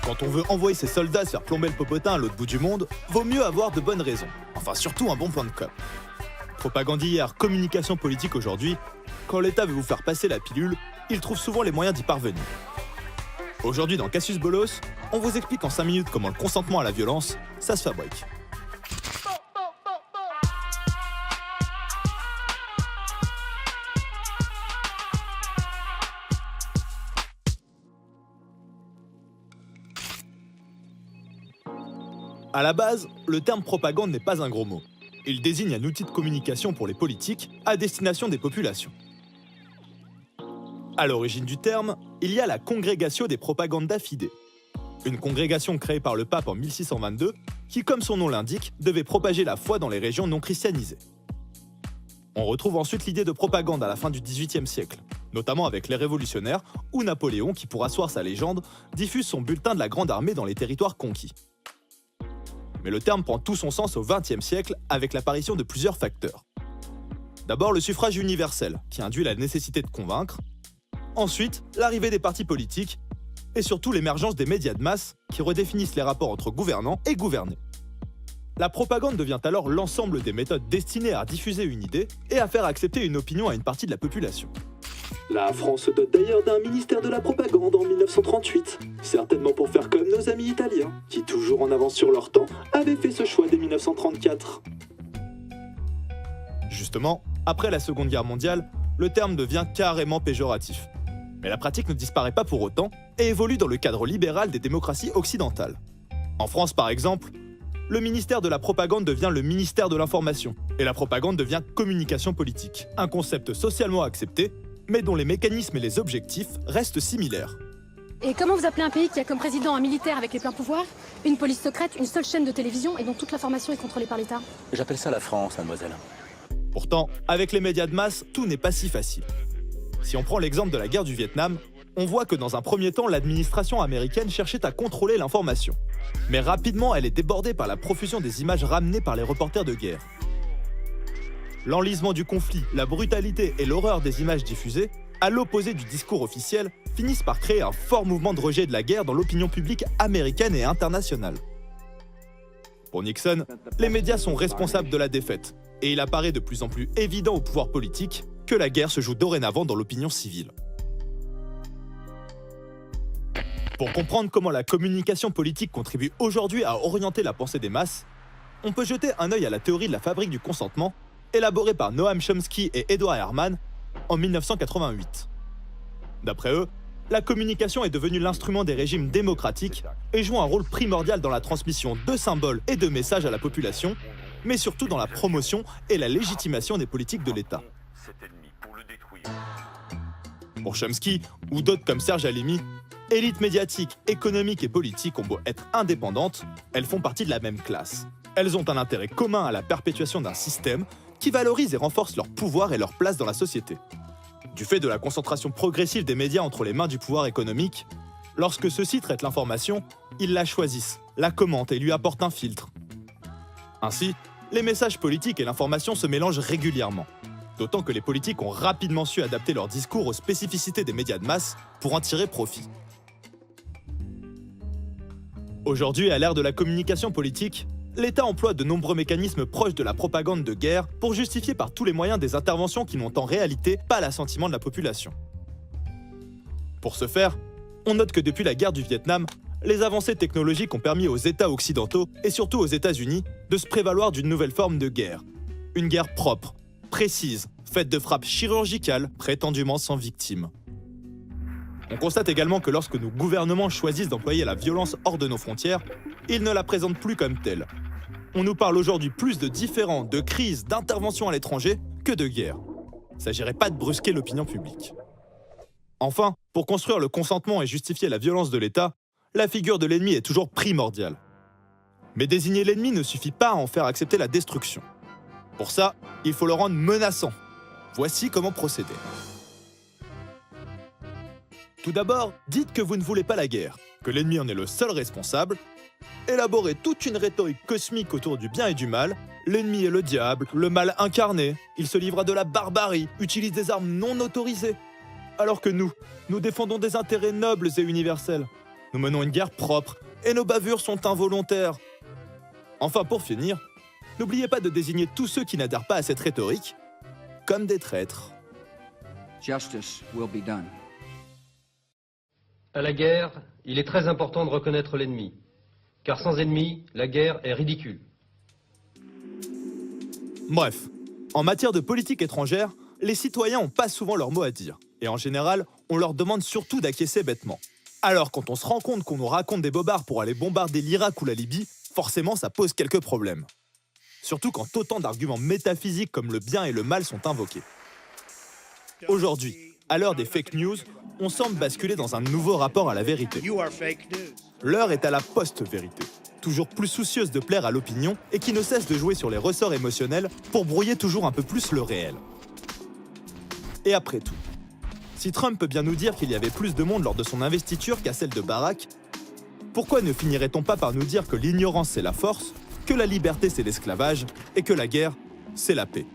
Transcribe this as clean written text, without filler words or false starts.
Quand on veut envoyer ses soldats se faire plomber le popotin à l'autre bout du monde, vaut mieux avoir de bonnes raisons. Enfin, surtout un bon plan de com. Propagande hier, communication politique aujourd'hui, quand l'État veut vous faire passer la pilule, il trouve souvent les moyens d'y parvenir. Aujourd'hui dans Cassius Bolos, on vous explique en 5 minutes comment le consentement à la violence, ça se fabrique. À la base, le terme propagande n'est pas un gros mot. Il désigne un outil de communication pour les politiques à destination des populations. À l'origine du terme, il y a la Congregatio des Propaganda Fide, une congrégation créée par le pape en 1622 qui, comme son nom l'indique, devait propager la foi dans les régions non christianisées. On retrouve ensuite l'idée de propagande à la fin du XVIIIe siècle, notamment avec les révolutionnaires ou Napoléon qui, pour asseoir sa légende, diffuse son bulletin de la Grande Armée dans les territoires conquis. Mais le terme prend tout son sens au XXe siècle avec l'apparition de plusieurs facteurs. D'abord le suffrage universel, qui induit la nécessité de convaincre. Ensuite, l'arrivée des partis politiques. Et surtout l'émergence des médias de masse, qui redéfinissent les rapports entre gouvernants et gouvernés. La propagande devient alors l'ensemble des méthodes destinées à diffuser une idée et à faire accepter une opinion à une partie de la population. La France se dote d'ailleurs d'un ministère de la propagande en 1938, certainement pour faire comme nos amis italiens, qui toujours en avance sur leur temps, avaient fait ce choix dès 1934. Justement, après la Seconde Guerre mondiale, le terme devient carrément péjoratif. Mais la pratique ne disparaît pas pour autant et évolue dans le cadre libéral des démocraties occidentales. En France par exemple, le ministère de la propagande devient le ministère de l'information, et la propagande devient communication politique, un concept socialement accepté, mais dont les mécanismes et les objectifs restent similaires. Et comment vous appelez un pays qui a comme président un militaire avec les pleins pouvoirs, une police secrète, une seule chaîne de télévision et dont toute l'information est contrôlée par l'État? J'appelle ça la France, mademoiselle. Pourtant, avec les médias de masse, tout n'est pas si facile. Si on prend l'exemple de la guerre du Vietnam, on voit que dans un premier temps, l'administration américaine cherchait à contrôler l'information. Mais rapidement, elle est débordée par la profusion des images ramenées par les reporters de guerre. L'enlisement du conflit, la brutalité et l'horreur des images diffusées, à l'opposé du discours officiel, finissent par créer un fort mouvement de rejet de la guerre dans l'opinion publique américaine et internationale. Pour Nixon, les médias sont responsables de la défaite, et il apparaît de plus en plus évident au pouvoir politique que la guerre se joue dorénavant dans l'opinion civile. Pour comprendre comment la communication politique contribue aujourd'hui à orienter la pensée des masses, on peut jeter un œil à la théorie de la fabrique du consentement, élaborée par Noam Chomsky et Edward Herman en 1988. D'après eux, la communication est devenue l'instrument des régimes démocratiques et joue un rôle primordial dans la transmission de symboles et de messages à la population, mais surtout dans la promotion et la légitimation des politiques de l'État. Pour Chomsky, ou d'autres comme Serge Alimi, élites médiatiques, économiques et politiques ont beau être indépendantes, elles font partie de la même classe. Elles ont un intérêt commun à la perpétuation d'un système qui valorise et renforce leur pouvoir et leur place dans la société. Du fait de la concentration progressive des médias entre les mains du pouvoir économique, lorsque ceux-ci traitent l'information, ils la choisissent, la commentent et lui apportent un filtre. Ainsi, les messages politiques et l'information se mélangent régulièrement, d'autant que les politiques ont rapidement su adapter leur discours aux spécificités des médias de masse pour en tirer profit. Aujourd'hui, à l'ère de la communication politique, l'État emploie de nombreux mécanismes proches de la propagande de guerre pour justifier par tous les moyens des interventions qui n'ont en réalité pas l'assentiment de la population. Pour ce faire, on note que depuis la guerre du Vietnam, les avancées technologiques ont permis aux États occidentaux, et surtout aux États-Unis, de se prévaloir d'une nouvelle forme de guerre. Une guerre propre, précise, faite de frappes chirurgicales, prétendument sans victimes. On constate également que lorsque nos gouvernements choisissent d'employer la violence hors de nos frontières, ils ne la présentent plus comme telle. On nous parle aujourd'hui plus de différends, de crises, d'interventions à l'étranger que de guerre. Il ne s'agirait pas de brusquer l'opinion publique. Enfin, pour construire le consentement et justifier la violence de l'État, la figure de l'ennemi est toujours primordiale. Mais désigner l'ennemi ne suffit pas à en faire accepter la destruction. Pour ça, il faut le rendre menaçant. Voici comment procéder. Tout d'abord, dites que vous ne voulez pas la guerre, que l'ennemi en est le seul responsable. Élaborez toute une rhétorique cosmique autour du bien et du mal. L'ennemi est le diable, le mal incarné. Il se livre à de la barbarie, utilise des armes non autorisées. Alors que nous défendons des intérêts nobles et universels. Nous menons une guerre propre et nos bavures sont involontaires. Enfin, pour finir, n'oubliez pas de désigner tous ceux qui n'adhèrent pas à cette rhétorique comme des traîtres. Justice will be done. À la guerre, il est très important de reconnaître l'ennemi, car sans ennemi, la guerre est ridicule. Bref, en matière de politique étrangère, les citoyens n'ont pas souvent leur mot à dire. Et en général, on leur demande surtout d'acquiescer bêtement. Alors quand on se rend compte qu'on nous raconte des bobards pour aller bombarder l'Irak ou la Libye, forcément ça pose quelques problèmes. Surtout quand autant d'arguments métaphysiques comme le bien et le mal sont invoqués. Aujourd'hui, à l'heure des fake news, on semble basculer dans un nouveau rapport à la vérité. L'heure est à la post-vérité, toujours plus soucieuse de plaire à l'opinion et qui ne cesse de jouer sur les ressorts émotionnels pour brouiller toujours un peu plus le réel. Et après tout, si Trump peut bien nous dire qu'il y avait plus de monde lors de son investiture qu'à celle de Barack, pourquoi ne finirait-on pas par nous dire que l'ignorance c'est la force, que la liberté c'est l'esclavage et que la guerre c'est la paix ?